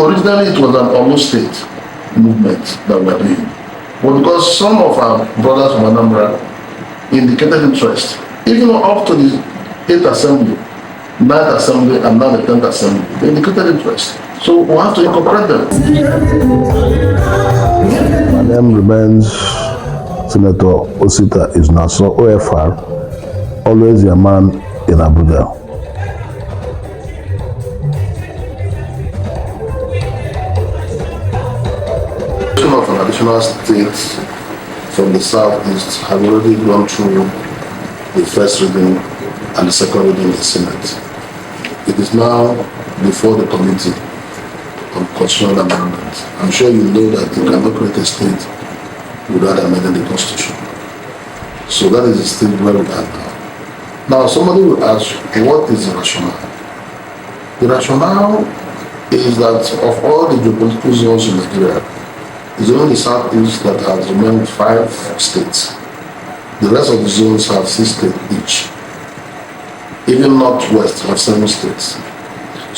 Originally, it was an almost state movement that we are doing. But because some of our brothers from Anambra indicated interest, even up to the 8th Assembly, 9th Assembly, and now the 10th Assembly, they indicated interest. So we have to incorporate them. My name remains Senator Osita Izunaso, OFR, always a man in Abuja. Of an additional state from the southeast have already gone through the first reading and the second reading in the Senate. It is now before the committee on constitutional amendment. I'm sure you know that you cannot create a state without amending the constitution. So that is the state where we are now. Now somebody will ask, what is the rationale? The rationale is that of all the geopolitical zones in Nigeria, it's only the southeast that has remained 5 states. The rest of the zones have 6 states each. Even northwest have 7 states.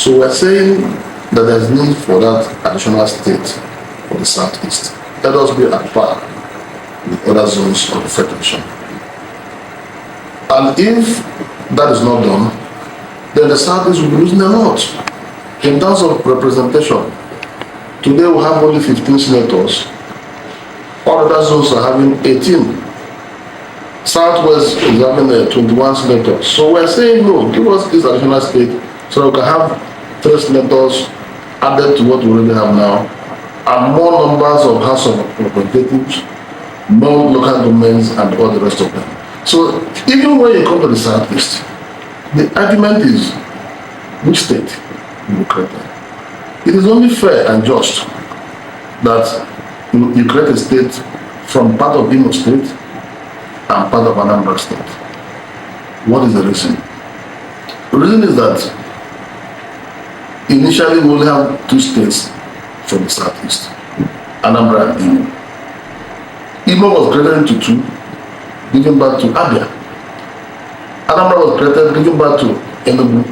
So we're saying that there's need for that additional state for the southeast. Let us be at par with other zones of the federation. And if that is not done, then the southeast will be losing a lot in terms of representation. Today we have only 15 senators. All other zones are having 18. Southwest is having 21 senators. So we're saying, no, give us this additional state so we can have 3 senators added to what we already have now, and more numbers of House of Representatives, more local governments, and all the rest of them. So even when you come to the southeast, the argument is, which state you create? It is only fair and just that you create a state from part of Imo State and part of Anambra State. What is the reason? The reason is that initially we only have 2 states from the southeast, Anambra and Imo. Imo was created into 2, giving back to Abia. Anambra was created, giving back to Enugu.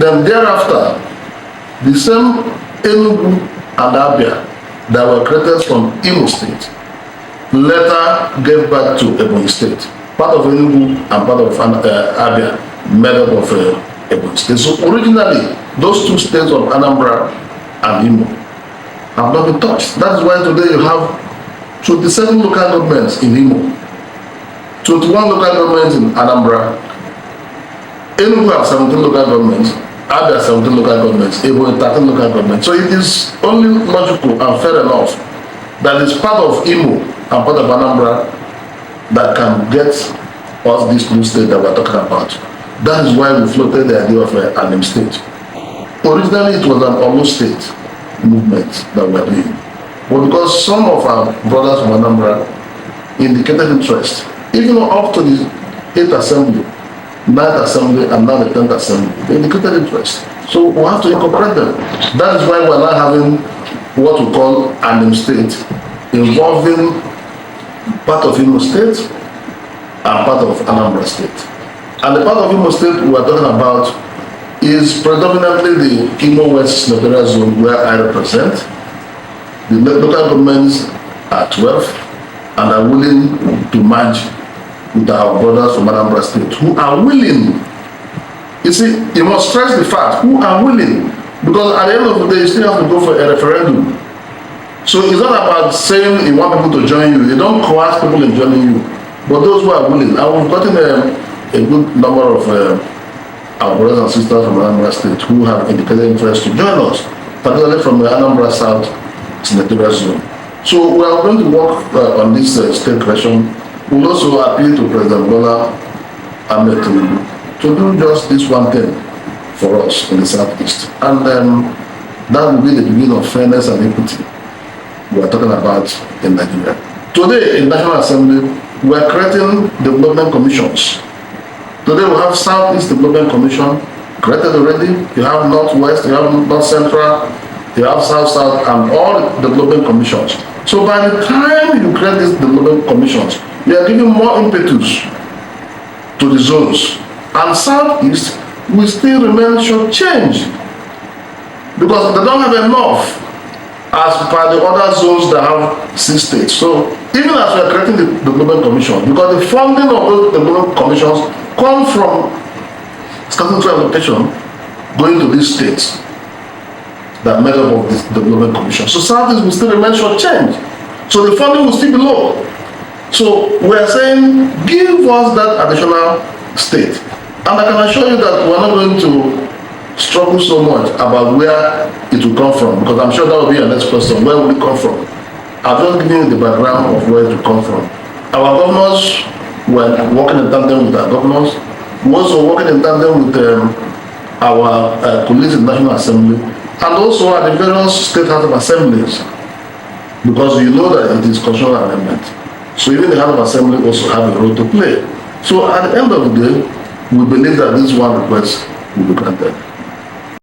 Then thereafter, the same Enugu and Abia that were created from Imo State later gave back to Ebonyi State. Part of Enugu and part of Abia made up of Ebonyi State. So originally, those 2 states of Anambra and Imo have not been touched. That is why today you have 27 local governments in Imo, 21 local governments in Anambra, Enugu have 17 local governments, Abia 17 local governments, Ebonyi 13 local governments. So it is only logical and fair enough that it's part of Imo and part of Anambra that can get us this new state that we're talking about. That is why we floated the idea of ANIM State. Originally, it was an almost state movement that we're doing. But because some of our brothers from Anambra indicated interest, even up to the 8th Assembly, 9th Assembly, and now the 10th Assembly, they indicated interest. So we have to incorporate them. That is why we're now having what we call ANIM State, involving part of Imo State and part of Anambra State. And the part of Imo State we are talking about is predominantly the Imo West Senatorial Zone where I represent. The local governments are 12 and are willing to merge with our brothers from Anambra State who are willing. You see, you must stress the fact, who are willing, because at the end of the day, you still have to go for a referendum. So it's not about saying you want people to join you. You don't coerce people in joining you, but those who are willing. And we've gotten a good number of our brothers and sisters from Anambra State who have indicated interest to join us, particularly from the Anambra South Senatorial Zone. So we are going to work on this state question. We'll also appeal to President Bola Ahmed to do just this one thing for us in the Southeast. And that will be the beginning of fairness and equity we are talking about in Nigeria. Today in National Assembly, we are creating development commissions. Today we have Southeast Development Commission created already. You have Northwest, you have North Central, you have South, and all development commissions. So by the time you create these development commissions, you are giving more impetus to the zones. And Southeast will still remain shortchanged. because they don't have enough as per the other zones that have 6 states. So even as we are creating the development commission, because the funding of those development commissions come from statutory allocation going to these states that made up of this development commission. So Southeast will still remain short-changed. So the funding will still be low. So we are saying, give us that additional state. And I can assure you that we're not going to struggle so much about where it will come from, because I'm sure that will be your next question. Where will it come from? I've just given you the background of where it will come from. Our governors were working in tandem with our governors. We're also working in tandem with our colleagues in the National Assembly, and also at the various state house of assemblies, because you know that it is constitutional amendment. So even the House of Assembly also have a role to play. So at the end of the day, we believe that this one request will be granted.